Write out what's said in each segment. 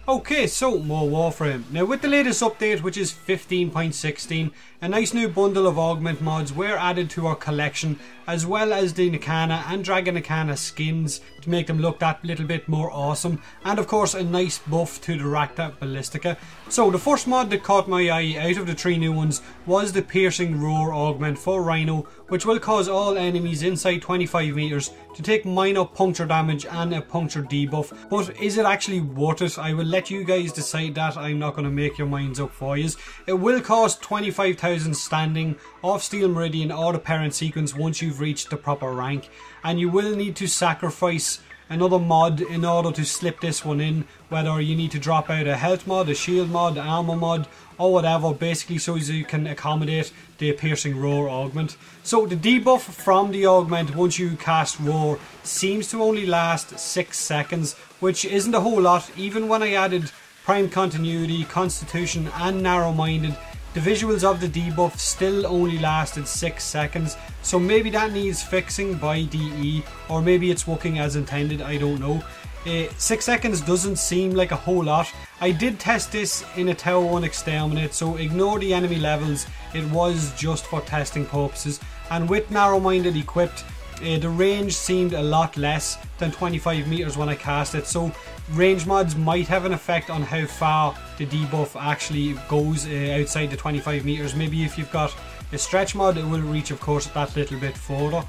Okay, so more Warframe. Now with the latest update, which is 15.16, a nice new bundle of augment mods were added to our collection, as well as the Nakana and Dragon Nakana skins to make them look that little bit more awesome, and of course a nice buff to the Rakta Ballistica. So the first mod that caught my eye out of the 3 new ones was the Piercing Roar augment for Rhino, which will cause all enemies inside 25 meters to take minor puncture damage and a puncture debuff. But is it actually worth it? I will let you guys decide that. I'm not going to make your minds up for you. It will cost 25,000 standing off Steel Meridian or the parent sequence once you've reached the proper rank, and you will need to sacrifice another mod in order to slip this one in, whether you need to drop out a health mod, a shield mod, armor mod or whatever, basically so as you can accommodate the Piercing Roar augment. So the debuff from the augment once you cast Roar seems to only last 6 seconds, which isn't a whole lot. Even when I added Prime Continuity, Constitution and Narrow Minded, the visuals of the debuff still only lasted 6 seconds, so maybe that needs fixing by DE, or maybe it's working as intended, I don't know. 6 seconds doesn't seem like a whole lot. I did test this in a Tower 1 Exterminate, so ignore the enemy levels, it was just for testing purposes. And with Narrow Minded equipped, the range seemed a lot less than 25 meters when I cast it, so range mods might have an effect on how far the debuff actually goes outside the 25 meters. Maybe if you've got a stretch mod, it will reach of course that little bit further.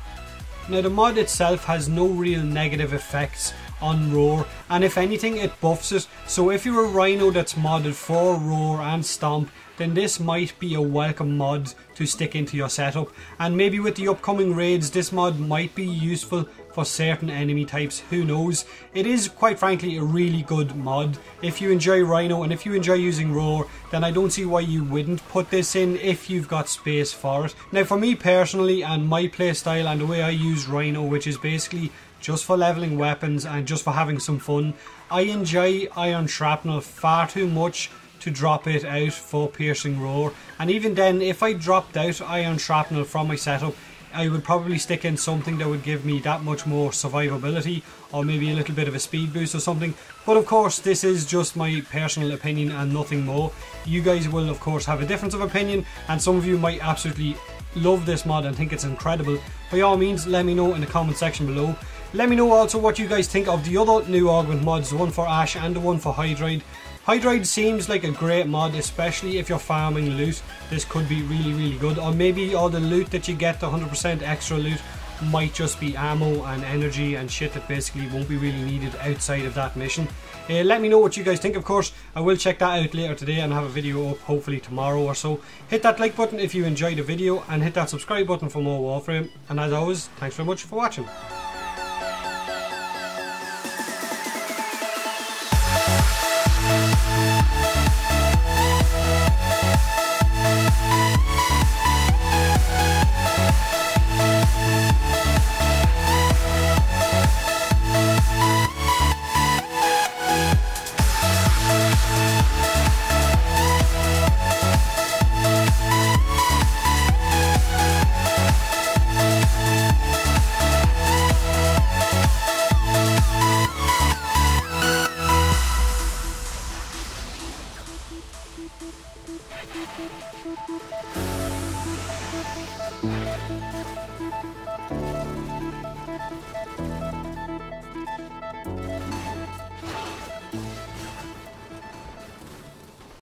Now the mod itself has no real negative effects on Roar, and if anything it buffs it, so if you're a Rhino that's modded for Roar and Stomp, then this might be a welcome mod to stick into your setup. And maybe with the upcoming raids this mod might be useful for certain enemy types, who knows. It is quite frankly a really good mod. If you enjoy Rhino and if you enjoy using Roar, then I don't see why you wouldn't put this in if you've got space for it. Now for me personally and my playstyle and the way I use Rhino, which is basically just for leveling weapons and just for having some fun, I enjoy Iron Shrapnel far too much to drop it out for Piercing Roar. And even then, if I dropped out Iron Shrapnel from my setup, I would probably stick in something that would give me that much more survivability, or maybe a little bit of a speed boost or something. But of course this is just my personal opinion and nothing more. You guys will of course have a difference of opinion, and some of you might absolutely love this mod and think it's incredible. By all means, let me know in the comment section below. Let me know also what you guys think of the other new augment mods, the one for Ash and the one for Hydroid. Hydroid seems like a great mod, especially if you're farming loot. This could be really good. Or maybe all the loot that you get, the 100% extra loot, might just be ammo and energy and shit that basically won't be really needed outside of that mission. Let me know what you guys think. Of course I will check that out later today and have a video up hopefully tomorrow or so. Hit that like button if you enjoyed the video, and hit that subscribe button for more Warframe. And as always, thanks very much for watching.